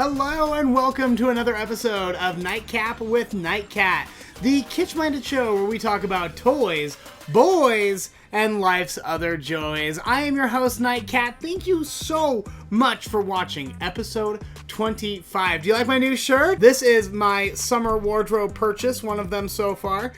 Hello and welcome to another episode of Nightcap with Nightcat, the kitsch-minded show where we talk about toys, boys, and life's other joys. I am your host, Nightcat. Thank you so much for watching episode 25. Do you like my new shirt? This is my summer wardrobe purchase, one of them so far.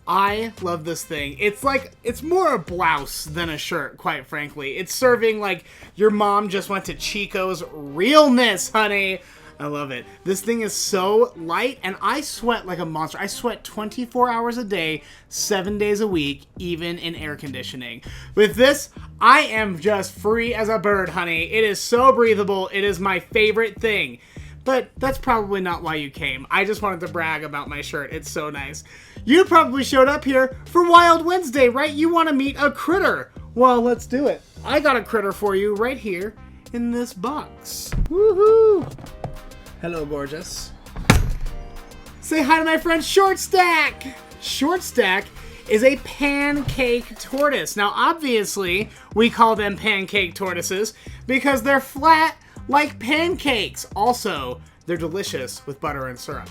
I love this thing. It's more a blouse than a shirt, quite frankly. It's serving like your mom just went to Chico's realness, honey. I love it. This thing is so light, and I sweat like a monster. I sweat 24 hours a day, 7 days a week, even in air conditioning. With this, I am just free as a bird, honey. It is so breathable. It is my favorite thing. But that's probably not why you came. I just wanted to brag about my shirt. It's so nice. You probably showed up here for Wild Wednesday, right? You want to meet a critter. Well, let's do it. I got a critter for you right here in this box. Woohoo! Hello, gorgeous. Say hi to my friend Short Stack. Short Stack is a pancake tortoise. Now, obviously, we call them pancake tortoises because they're flat like pancakes. Also, they're delicious with butter and syrup.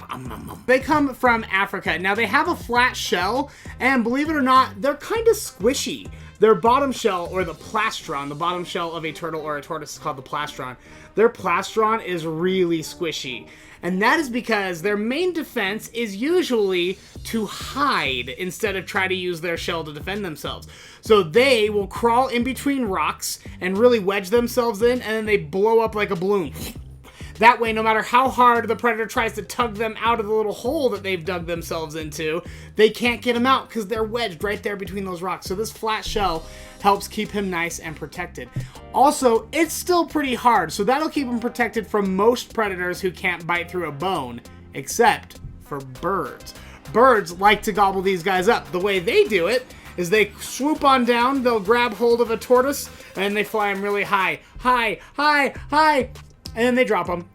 They come from Africa. Now, they have a flat shell, and believe it or not, they're kind of squishy. Their bottom shell, or the plastron, the bottom shell of a turtle or a tortoise is called the plastron. Their plastron is really squishy. And that is because their main defense is usually to hide instead of try to use their shell to defend themselves. So they will crawl in between rocks and really wedge themselves in, and then they blow up like a balloon. That way, no matter how hard the predator tries to tug them out of the little hole that they've dug themselves into, they can't get them out because they're wedged right there between those rocks. So this flat shell helps keep him nice and protected. Also, it's still pretty hard, so that'll keep him protected from most predators who can't bite through a bone, except for birds. Birds like to gobble these guys up. The way they do it is they swoop on down, they'll grab hold of a tortoise, and they fly them really high. High, high, high! And then they drop them.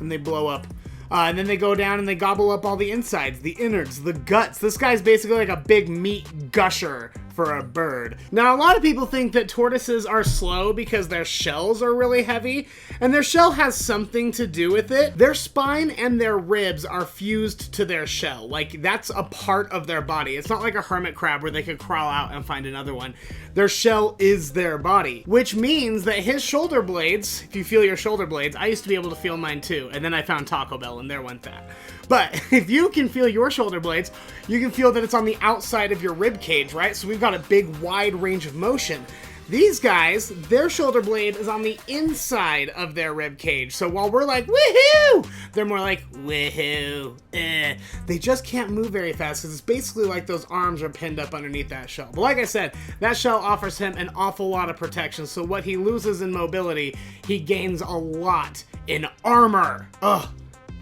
And they blow up. And then they go down and they gobble up all the insides, the innards, the guts. This guy's basically like a big meat gusher for a bird. Now, a lot of people think that tortoises are slow because their shells are really heavy, and their shell has something to do with it. Their spine and their ribs are fused to their shell. Like, that's a part of their body. It's not like a hermit crab where they could crawl out and find another one. Their shell is their body, which means that his shoulder blades, if you feel your shoulder blades, I used to be able to feel mine too, and then I found Taco Bell and there went that. But if you can feel your shoulder blades, you can feel that it's on the outside of your rib cage, right? So we've got a big wide range of motion. These guys, their shoulder blade is on the inside of their rib cage. So while we're like, woohoo, they're more like, woohoo, eh. They just can't move very fast because it's basically like those arms are pinned up underneath that shell. But like I said, that shell offers him an awful lot of protection. So what he loses in mobility, he gains a lot in armor. Ugh.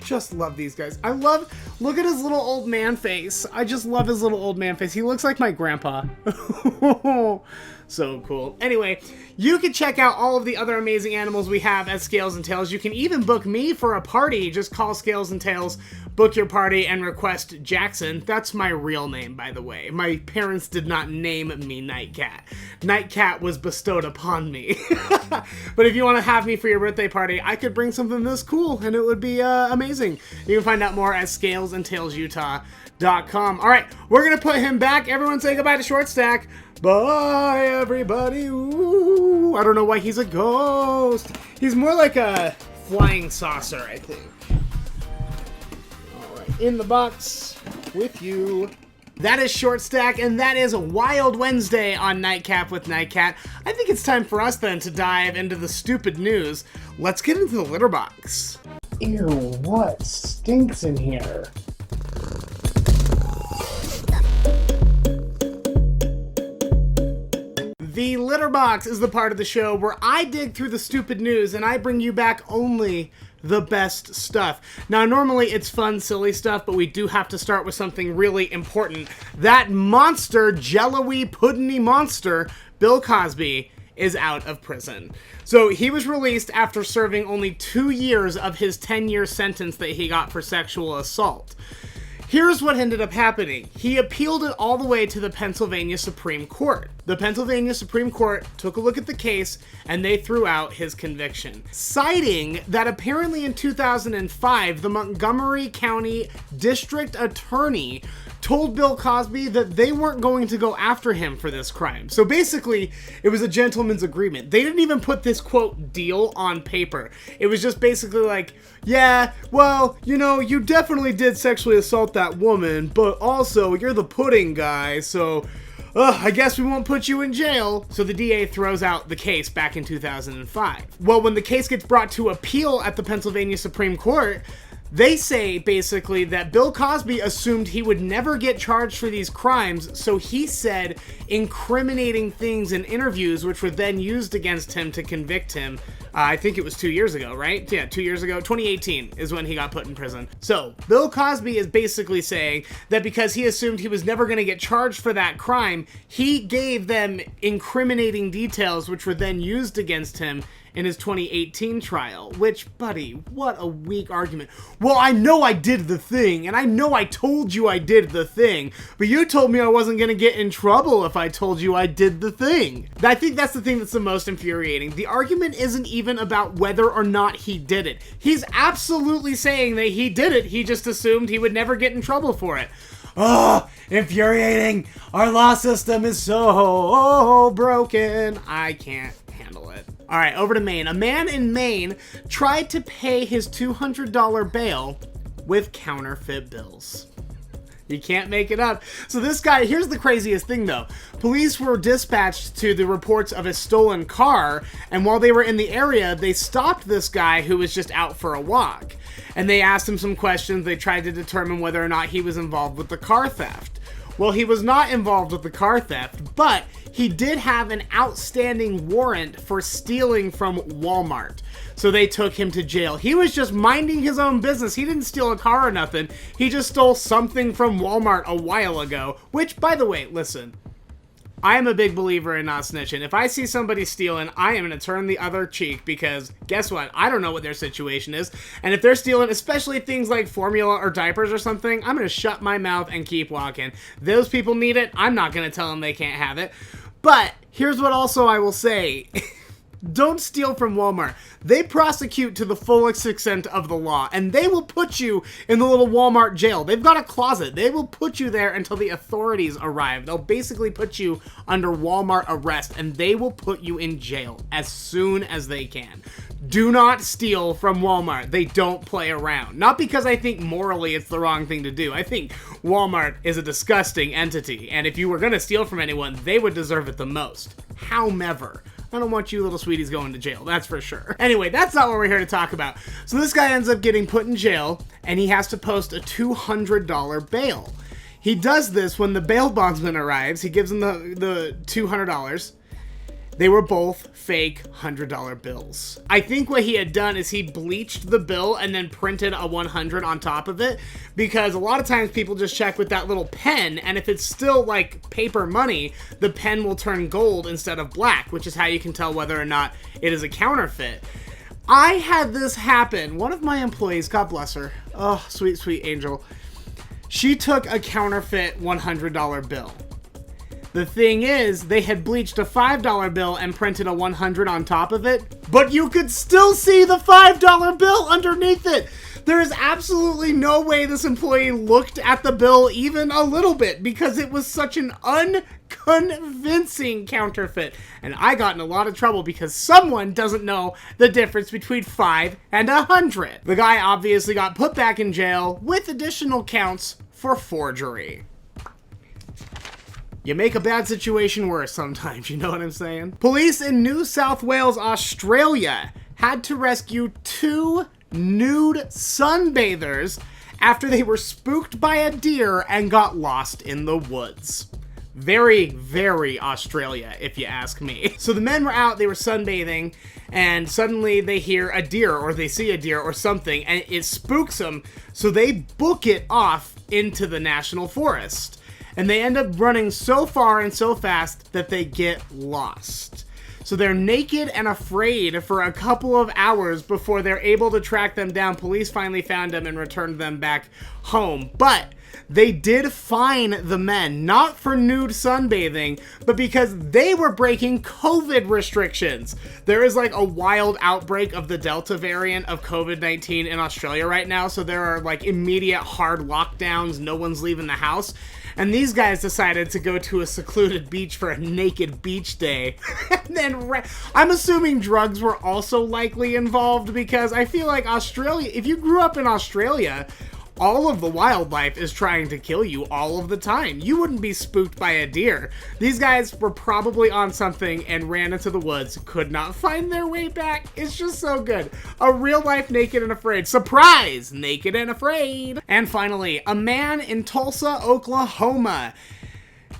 Just love these guys. Look at his little old man face. I just love his little old man face. He looks like my grandpa. So cool. Anyway, you can check out all of the other amazing animals we have at Scales and Tails. You can even book me for a party. Just call Scales and Tails, book your party, and request Jackson. That's my real name, by the way. My parents did not name me Nightcat. Nightcat was bestowed upon me. But if you want to have me for your birthday party, I could bring something this cool, and it would be amazing. You can find out more at scalesandtailsutah.com. All right, we're going to put him back. Everyone say goodbye to Short Stack. Bye, everybody. Ooh, I don't know why he's a ghost. He's more like a flying saucer, I think. All right, in the box with you. That is Short Stack, and that is Wild Wednesday on Nightcap with Nightcat. I think it's time for us then to dive into the stupid news. Let's get into the litter box. Ew, what stinks in here? The litter box is the part of the show where I dig through the stupid news and I bring you back only the best stuff. Now, normally it's fun, silly stuff, but we do have to start with something really important. That monster, jello-y, pudding-y monster, Bill Cosby, is out of prison. So he was released after serving only 2 years of his 10-year sentence that he got for sexual assault. Here's what ended up happening. He appealed it all the way to the Pennsylvania Supreme Court. The Pennsylvania Supreme Court took a look at the case and they threw out his conviction, citing that apparently in 2005, the Montgomery County District Attorney told Bill Cosby that they weren't going to go after him for this crime. So basically, it was a gentleman's agreement. They didn't even put this, quote, deal on paper. It was just basically like, yeah, well, you know, you definitely did sexually assault that woman, but also you're the pudding guy, so I guess we won't put you in jail. So the DA throws out the case back in 2005. Well, when the case gets brought to appeal at the Pennsylvania Supreme Court, they say basically that Bill Cosby assumed he would never get charged for these crimes, so he said incriminating things in interviews, which were then used against him to convict him. I think it was 2 years ago, right? Yeah, 2 years ago. 2018 is when he got put in prison. So Bill Cosby is basically saying that because he assumed he was never going to get charged for that crime, he gave them incriminating details, which were then used against him in his 2018 trial, which, buddy, what a weak argument. Well, I know I did the thing, and I know I told you I did the thing, but you told me I wasn't gonna get in trouble if I told you I did the thing. I think that's the thing that's the most infuriating. The argument isn't even about whether or not he did it. He's absolutely saying that he did it, he just assumed he would never get in trouble for it. Oh, infuriating. Our law system is so broken. I can't handle it. All right, over to Maine. A man in Maine tried to pay his $200 bail with counterfeit bills. You can't make it up. So this guy, here's the craziest thing though. Police were dispatched to the reports of a stolen car, and while they were in the area, they stopped this guy who was just out for a walk. And they asked him some questions. They tried to determine whether or not he was involved with the car theft. Well, he was not involved with the car theft, but he did have an outstanding warrant for stealing from Walmart. So they took him to jail. He was just minding his own business. He didn't steal a car or nothing. He just stole something from Walmart a while ago, which, by the way, listen, I am a big believer in not snitching. If I see somebody stealing, I am going to turn the other cheek because guess what? I don't know what their situation is. And if they're stealing, especially things like formula or diapers or something, I'm going to shut my mouth and keep walking. Those people need it. I'm not going to tell them they can't have it. But here's what also I will say. Don't steal from Walmart. They prosecute to the fullest extent of the law, and they will put you in the little Walmart jail. They've got a closet. They will put you there until the authorities arrive. They'll basically put you under Walmart arrest, and they will put you in jail as soon as they can. Do not steal from Walmart. They don't play around. Not because I think morally it's the wrong thing to do. I think Walmart is a disgusting entity, and if you were going to steal from anyone, they would deserve it the most. However, I don't want you little sweeties going to jail, that's for sure. Anyway, that's not what we're here to talk about. So this guy ends up getting put in jail, and he has to post a $200 bail. He does this when the bail bondsman arrives. He gives him the $200. They were both fake $100 bills. I think what he had done is he bleached the bill and then printed a 100 on top of it, because a lot of times people just check with that little pen, and if it's still like paper money, the pen will turn gold instead of black, which is how you can tell whether or not it is a counterfeit. I had this happen. One of my employees, God bless her, oh, sweet, sweet angel, she took a counterfeit $100 bill. The thing is, they had bleached a $5 bill and printed a 100 on top of it, but you could still see the $5 bill underneath it. There is absolutely no way this employee looked at the bill even a little bit because it was such an unconvincing counterfeit. And I got in a lot of trouble because someone doesn't know the difference between 5 and 100. The guy obviously got put back in jail with additional counts for forgery. You make a bad situation worse sometimes, you know what I'm saying? Police in New South Wales, Australia had to rescue 2 nude sunbathers after they were spooked by a deer and got lost in the woods. Very, very Australia, if you ask me. So the men were out, they were sunbathing, and suddenly they hear a deer, or they see a deer or something, and it spooks them, so they book it off into the national forest. And they end up running so far and so fast that they get lost. So they're naked and afraid for a couple of hours before they're able to track them down. Police finally found them and returned them back home. But they did fine the men, not for nude sunbathing, but because they were breaking COVID restrictions. There is like a wild outbreak of the Delta variant of COVID-19 in Australia right now, so there are like immediate hard lockdowns, no one's leaving the house. And these guys decided to go to a secluded beach for a naked beach day. And then I'm assuming drugs were also likely involved, because I feel like Australia, if you grew up in Australia, all of the wildlife is trying to kill you all of the time. You wouldn't be spooked by a deer. These guys were probably on something and ran into the woods, could not find their way back. It's just so good. A real life Naked and Afraid. Surprise! Naked and Afraid. And finally, a man in Tulsa, Oklahoma.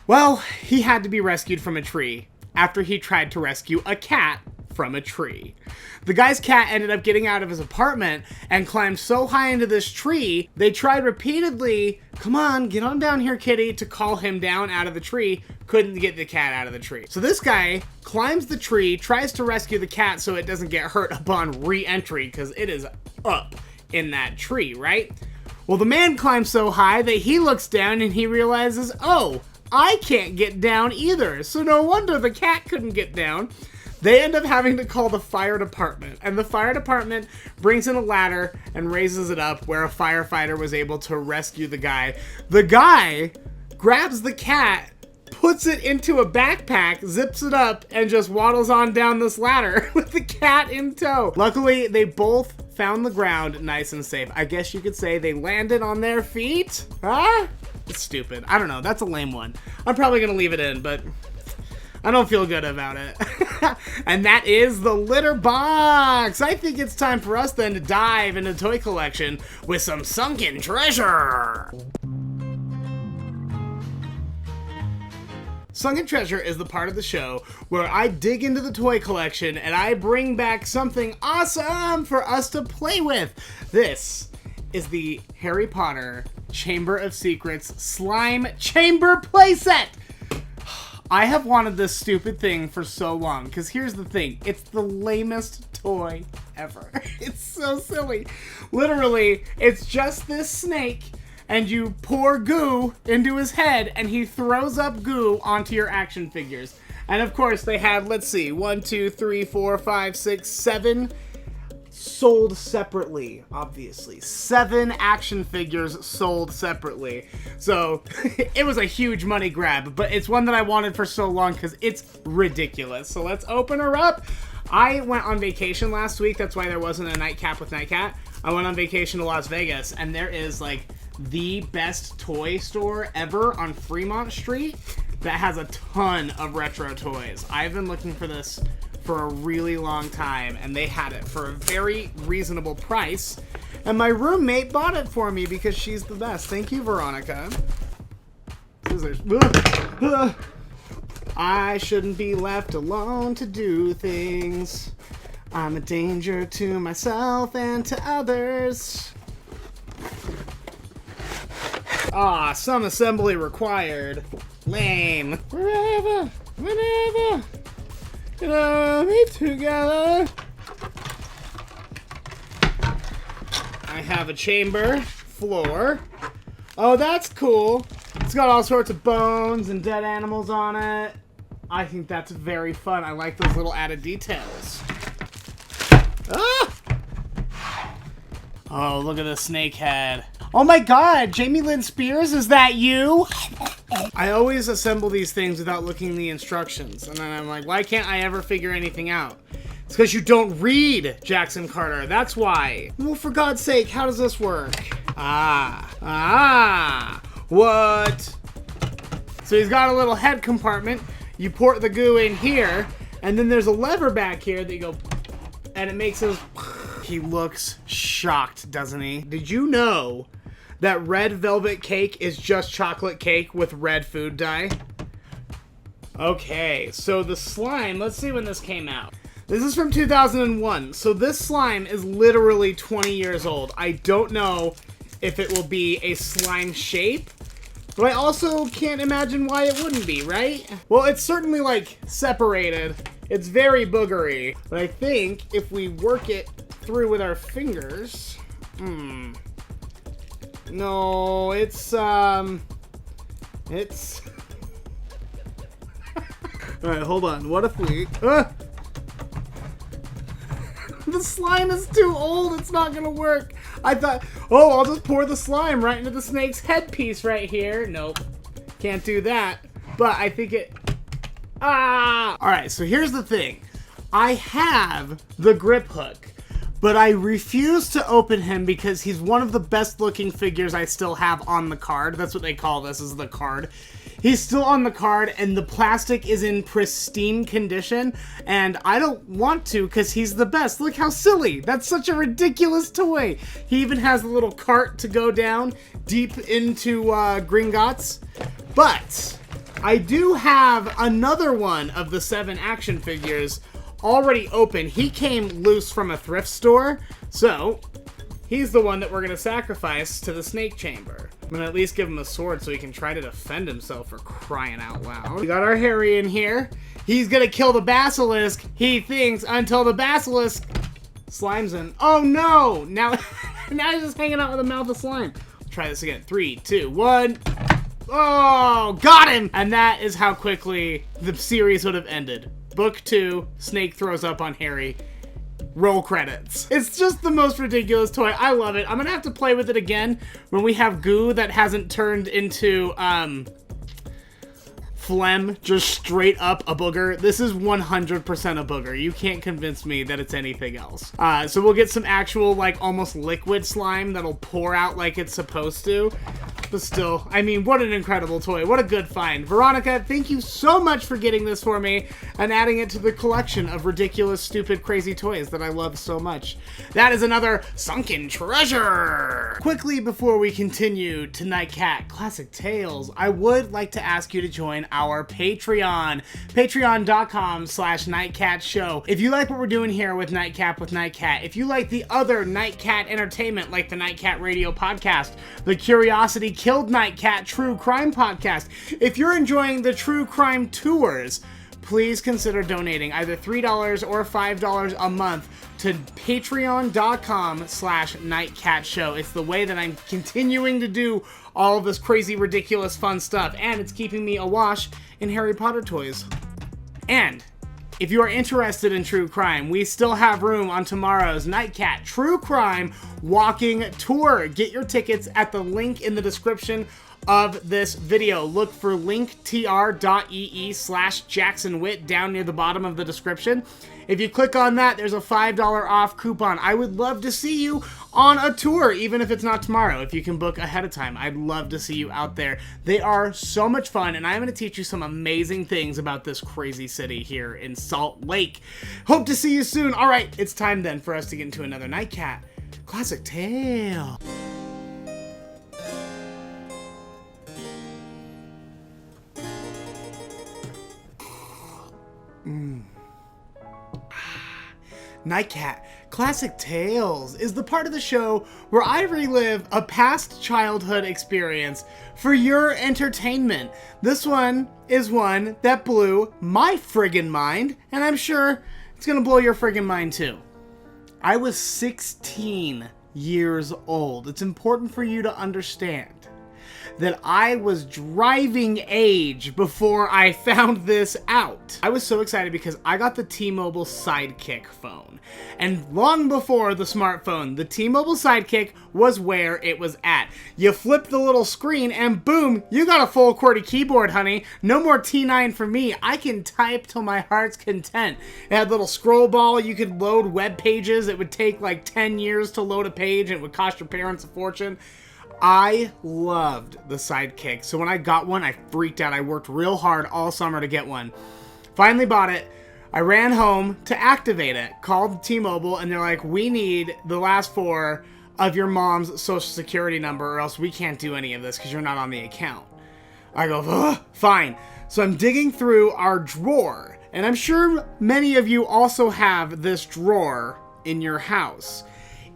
Well, he had to be rescued from a tree after he tried to rescue a cat from a tree. The guy's cat ended up getting out of his apartment and climbed so high into this tree, they tried repeatedly, come on, get on down here, kitty, to call him down out of the tree. Couldn't get the cat out of the tree. So this guy climbs the tree, tries to rescue the cat so it doesn't get hurt upon re-entry, because it is up in that tree, right? Well, the man climbs so high that he looks down and he realizes, oh, I can't get down either. So no wonder the cat couldn't get down. They end up having to call the fire department, and the fire department brings in a ladder and raises it up where a firefighter was able to rescue the guy. The guy grabs the cat, puts it into a backpack, zips it up, and just waddles on down this ladder with the cat in tow. Luckily, they both found the ground nice and safe. I guess you could say they landed on their feet? Huh? It's stupid. I don't know. That's a lame one. I'm probably going to leave it in, but I don't feel good about it. And that is the litter box. I think it's time for us then to dive into toy collection with some sunken treasure. Sunken Treasure is the part of the show where I dig into the toy collection and I bring back something awesome for us to play with. This is the Harry Potter Chamber of Secrets Slime Chamber Playset. I have wanted this stupid thing for so long, because here's the thing, it's the lamest toy ever. It's so silly. Literally, it's just this snake, and you pour goo into his head, and he throws up goo onto your action figures. And of course, they have, let's see, 1, 2, 3, 4, 5, 6, 7 sold separately, obviously. 7 action figures sold separately. So it was a huge money grab, but it's one that I wanted for so long because it's ridiculous. So let's open her up. I went on vacation last week. That's why there wasn't a Nightcap with Nightcat. I went on vacation to Las Vegas, and there is like the best toy store ever on Fremont Street that has a ton of retro toys. I've been looking for this for a really long time, and they had it for a very reasonable price, and my roommate bought it for me because she's the best. Thank you, Veronica. Scissors. I shouldn't be left alone to do things. I'm a danger to myself and to others. Ah, some assembly required. Lame. Wherever, whenever, gonna be together. I have a chamber floor. Oh, that's cool. It's got all sorts of bones and dead animals on it. I think that's very fun. I like those little added details. Ah! Oh, look at the snake head. Oh my god, Jamie Lynn Spears, is that you? I always assemble these things without looking at the instructions. And then I'm like, why can't I ever figure anything out? It's because you don't read, Jackson Carter. That's why. Well, for God's sake, how does this work? What? So he's got a little head compartment. You port the goo in here, and then there's a lever back here that you go, and it makes those. He looks shocked, doesn't he? Did you know that red velvet cake is just chocolate cake with red food dye? Okay, so the slime, let's see when this came out. This is from 2001, so this slime is literally 20 years old. I don't know if it will be a slime shape, but I also can't imagine why it wouldn't be, right? Well, it's certainly, like, separated. It's very boogery, but I think if we work it through with our fingers, No, it's... Alright, hold on. What if we... The slime is too old. It's not gonna work. I thought, oh, I'll just pour the slime right into the snake's headpiece right here. Nope. Can't do that. But I think it... Alright, so here's the thing. I have the grip hook, but I refuse to open him because he's one of the best looking figures I still have on the card. That's what they call this, is the card. He's still on the card, and the plastic is in pristine condition, and I don't want to because he's the best. Look how silly. That's such a ridiculous toy. He even has a little cart to go down deep into Gringotts. But I do have another one of the 7 action figures already open. He came loose from a thrift store, so he's the one that we're going to sacrifice to the snake chamber. I'm going to at least give him a sword so he can try to defend himself, for crying out loud. We got our Harry in here. He's going to kill the basilisk, he thinks, until the basilisk slimes in. Oh no! Now he's just hanging out with a mouth of slime. Try this again. 3, 2, 1. Oh, got him! And that is how quickly the series would have ended. Book 2, Snake throws up on Harry. Roll credits. It's just the most ridiculous toy. I love it. I'm gonna have to play with it again when we have goo that hasn't turned into phlegm, just straight up a booger. This is 100% a booger. You can't convince me that it's anything else. So we'll get some actual, like, almost liquid slime that'll pour out like it's supposed to. But still, I mean, what an incredible toy. What a good find. Veronica, thank you so much for getting this for me and adding it to the collection of ridiculous, stupid, crazy toys that I love so much. That is another sunken treasure. Quickly, before we continue to Nightcat Classic Tales, I would like to ask you to join our Patreon. Patreon.com/NightCatShow. If you like what we're doing here with Nightcap with Nightcat, if you like the other Nightcat entertainment like the Nightcat Radio Podcast, the Curiosity Killed Nightcat True Crime Podcast, if you're enjoying the True Crime Tours, please consider donating either $3 or $5 a month to patreon.com/NightCatShow. It's the way that I'm continuing to do all of this crazy, ridiculous, fun stuff, and it's keeping me awash in Harry Potter toys. And if you are interested in true crime, we still have room on tomorrow's Nightcat True Crime Walking Tour. Get your tickets at the link in the description of this video. Look for linktr.ee/JacksonWitt down near the bottom of the description. If you click on that, there's a $5 off coupon. I would love to see you on a tour, even if it's not tomorrow. If you can book ahead of time, I'd love to see you out there. They are so much fun, and I'm going to teach you some amazing things about this crazy city here in Salt Lake. Hope to see you soon. All right, it's time then for us to get into another Nightcat Classic Tale. Nightcat Classic Tales is the part of the show where I relive a past childhood experience for your entertainment. This one is one that blew my friggin' mind, and I'm sure it's gonna blow your friggin' mind too. I was 16 years old. It's important for you to understand that I was driving age before I found this out. I was so excited because I got the T-Mobile Sidekick phone. And long before the smartphone, the T-Mobile Sidekick was where it was at. You flip the little screen and boom, you got a full QWERTY keyboard, honey. No more T9 for me. I can type till my heart's content. It had a little scroll ball. You could load web pages. It would take like 10 years to load a page and it would cost your parents a fortune. I loved the Sidekick, so when I got one, I freaked out. I worked real hard all summer to get one. Finally bought it. I ran home to activate it, called T-Mobile, and they're like, we need the last 4 of your mom's social security number or else we can't do any of this because you're not on the account. I go, ugh, fine. So I'm digging through our drawer, and I'm sure many of you also have this drawer in your house.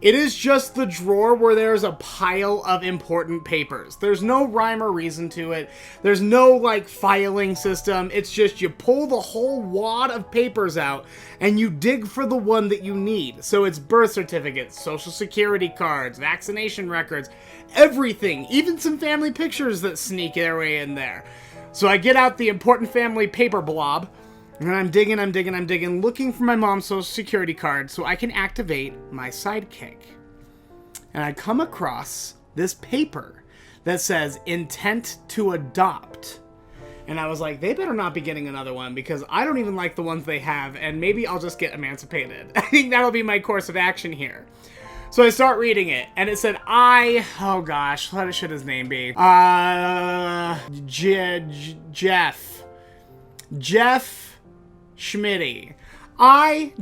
It is just the drawer where there's a pile of important papers. There's no rhyme or reason to it. There's no, like, filing system. It's just you pull the whole wad of papers out and you dig for the one that you need. So it's birth certificates, social security cards, vaccination records, everything. Even some family pictures that sneak their way in there. So I get out the important family paper blob, and I'm digging, looking for my mom's social security card so I can activate my sidekick. And I come across this paper that says intent to adopt. And I was like, they better not be getting another one because I don't even like the ones they have, and maybe I'll just get emancipated. I think that'll be my course of action here. So I start reading it, and it said, oh gosh, what should his name be? Jeff Schmitty.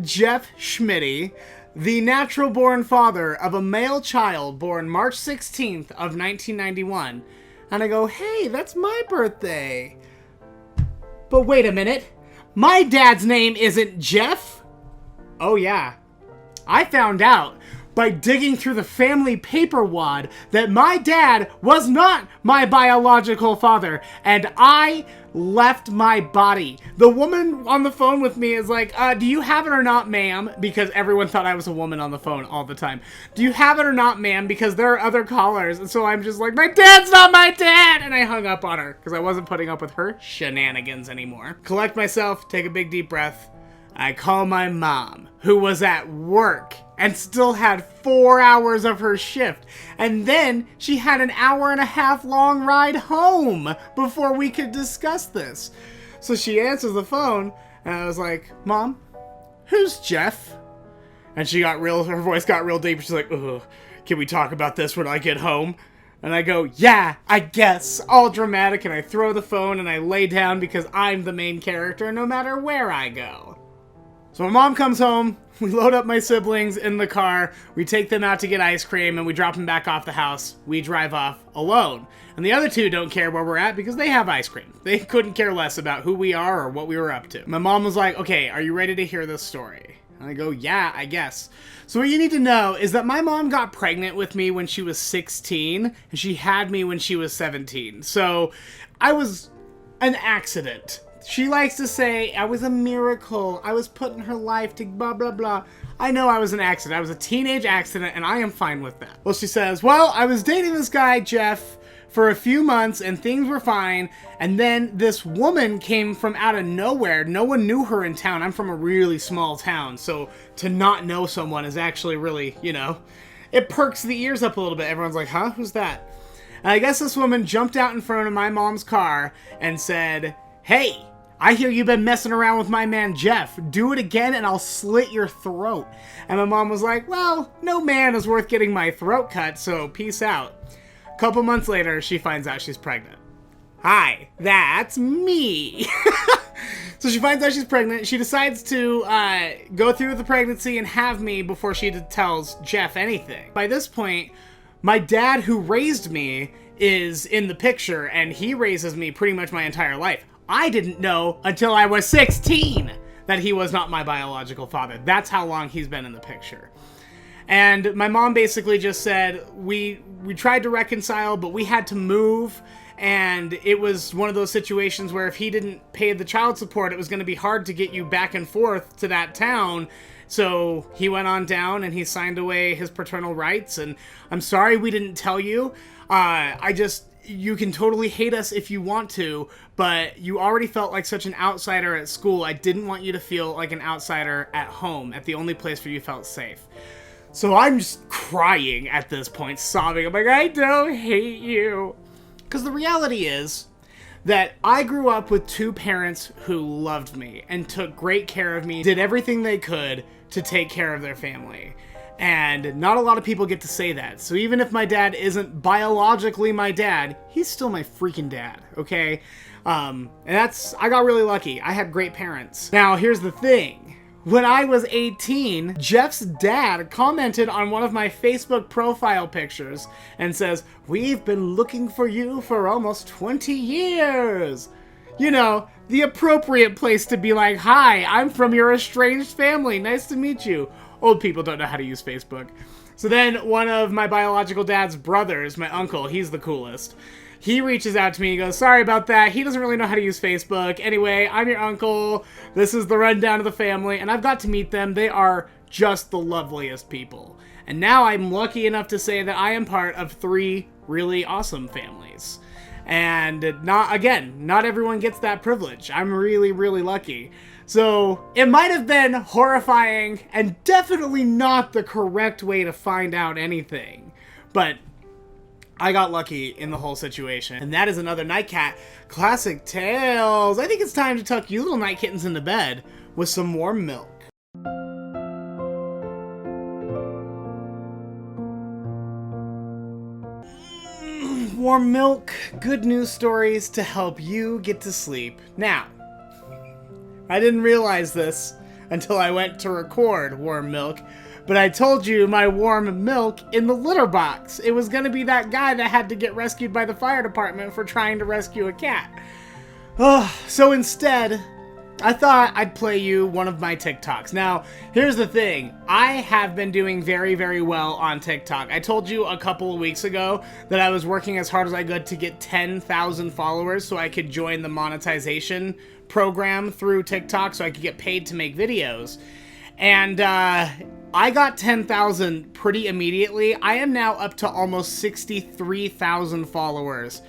Jeff Schmitty, the natural-born father of a male child born March 16th of 1991. And I go, hey, that's my birthday. But wait a minute. My dad's name isn't Jeff? Oh yeah. I found out by digging through the family paper wad that my dad was not my biological father, and I left my body. The woman on the phone with me is like, do you have it or not, ma'am? Because everyone thought I was a woman on the phone all the time. Do you have it or not, ma'am? Because there are other callers. And so I'm just like, my dad's not my dad! And I hung up on her because I wasn't putting up with her shenanigans anymore. Collect myself, take a big deep breath. I call my mom, who was at work and still had 4 hours of her shift. And then she had an 1.5 hour long ride home before we could discuss this. So she answers the phone, and I was like, Mom, who's Jeff? And her voice got real deep. She's like, ugh, can we talk about this when I get home? And I go, yeah, I guess. All dramatic, and I throw the phone and I lay down because I'm the main character no matter where I go. So my mom comes home, we load up my siblings in the car, we take them out to get ice cream, and we drop them back off the house. We drive off alone. And the other two don't care where we're at because they have ice cream. They couldn't care less about who we are or what we were up to. My mom was like, okay, are you ready to hear this story? And I go, yeah, I guess. So what you need to know is that my mom got pregnant with me when she was 16, and she had me when she was 17. So I was an accident. She likes to say, I was a miracle. I was put in her life to blah, blah, blah. I know I was an accident. I was a teenage accident, and I am fine with that. Well, she says, well, I was dating this guy, Jeff, for a few months, and things were fine. And then this woman came from out of nowhere. No one knew her in town. I'm from a really small town, so to not know someone is actually really, it perks the ears up a little bit. Everyone's like, huh? Who's that? And I guess this woman jumped out in front of my mom's car and said, hey, I hear you've been messing around with my man Jeff. Do it again and I'll slit your throat. And my mom was like, well, no man is worth getting my throat cut, so peace out. A couple months later, she finds out she's pregnant. Hi, that's me. So she finds out she's pregnant. She decides to go through with the pregnancy and have me before she tells Jeff anything. By this point, my dad, who raised me, is in the picture, and he raises me pretty much my entire life. I didn't know until I was 16 that he was not my biological father. That's how long he's been in the picture. And my mom basically just said, we tried to reconcile, but we had to move. And it was one of those situations where if he didn't pay the child support, it was going to be hard to get you back and forth to that town. So he went on down and he signed away his paternal rights. And I'm sorry we didn't tell you. You can totally hate us if you want to, but you already felt like such an outsider at school. I didn't want you to feel like an outsider at home, at the only place where you felt safe. So I'm just crying at this point, sobbing. I'm like, I don't hate you. Because the reality is that I grew up with two parents who loved me and took great care of me, did everything they could to take care of their family. And not a lot of people get to say that. So even if my dad isn't biologically my dad, he's still my freaking dad, okay? And I got really lucky. I had great parents. Now, here's the thing. When I was 18, Jeff's dad commented on one of my Facebook profile pictures and says, we've been looking for you for almost 20 years. The appropriate place to be like, hi, I'm from your estranged family. Nice to meet you. Old people don't know how to use Facebook. So then one of my biological dad's brothers, my uncle, he's the coolest. He reaches out to me and goes, sorry about that. He doesn't really know how to use Facebook. Anyway, I'm your uncle. This is the rundown of the family. And I've got to meet them. They are just the loveliest people. And now I'm lucky enough to say that I am part of 3 really awesome families. And not everyone gets that privilege. I'm really, really lucky. So it might have been horrifying and definitely not the correct way to find out anything. But I got lucky in the whole situation. And that is another NIGHTCAT Classic Tales. I think it's time to tuck you little night kittens into bed with some warm milk. Warm milk, good news stories to help you get to sleep. Now, I didn't realize this until I went to record Warm Milk, but I told you my warm milk in the litter box. It was gonna be that guy that had to get rescued by the fire department for trying to rescue a cat. So instead, I thought I'd play you one of my TikToks. Now, here's the thing. I have been doing very, very well on TikTok. I told you a couple of weeks ago that I was working as hard as I could to get 10,000 followers so I could join the monetization program through TikTok so I could get paid to make videos. And I got 10,000 pretty immediately. I am now up to almost 63,000 followers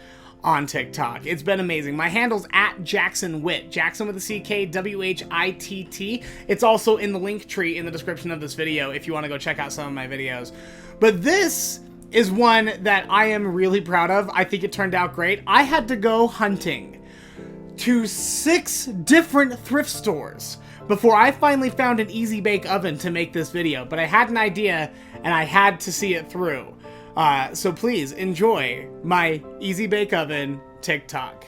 on TikTok. It's been amazing. My handle's at Jackson Witt. Jackson with a C-K, W-H-I-T-T. It's also in the link tree in the description of this video if you want to go check out some of my videos. But this is one that I am really proud of. I think it turned out great. I had to go hunting to 6 different thrift stores before I finally found an easy bake oven to make this video. But I had an idea and I had to see it through. So please enjoy my Easy Bake Oven TikTok.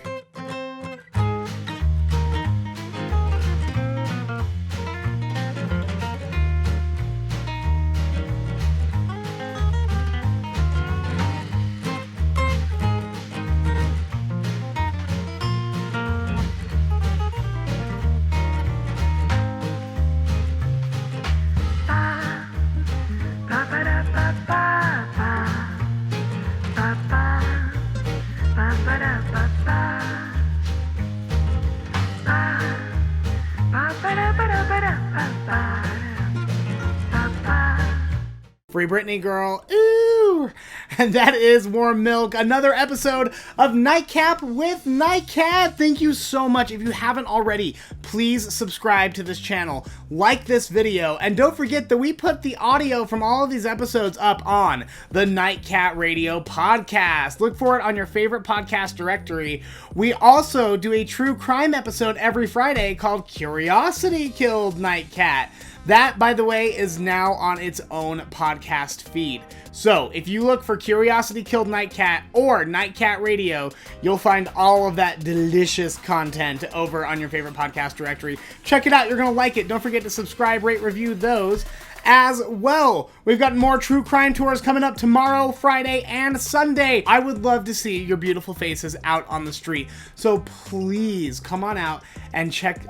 FreeBritney girl, ooh! And that is Warm Milk, another episode of Nightcap with Nightcat. Thank you so much. If you haven't already, please subscribe to this channel, like this video, and don't forget that we put the audio from all of these episodes up on the NIGHTCAT Radio podcast. Look for it on your favorite podcast directory. We also do a true crime episode every Friday called Curiosity Killed Nightcat. That, by the way, is now on its own podcast feed. So, if you look for Curiosity Killed Nightcat or NIGHTCAT Radio, you'll find all of that delicious content over on your favorite podcast directory. Check it out. You're going to like it. Don't forget to subscribe, rate, review those as well. We've got more true crime tours coming up tomorrow, Friday, and Sunday. I would love to see your beautiful faces out on the street. So please come on out and check.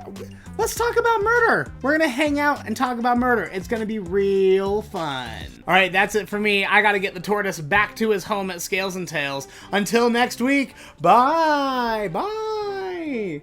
Let's talk about murder. We're gonna hang out and talk about murder. It's gonna be real fun. All right, that's it for me. I gotta get the tortoise back to his home at Scales and Tails. Until next week, bye. Bye.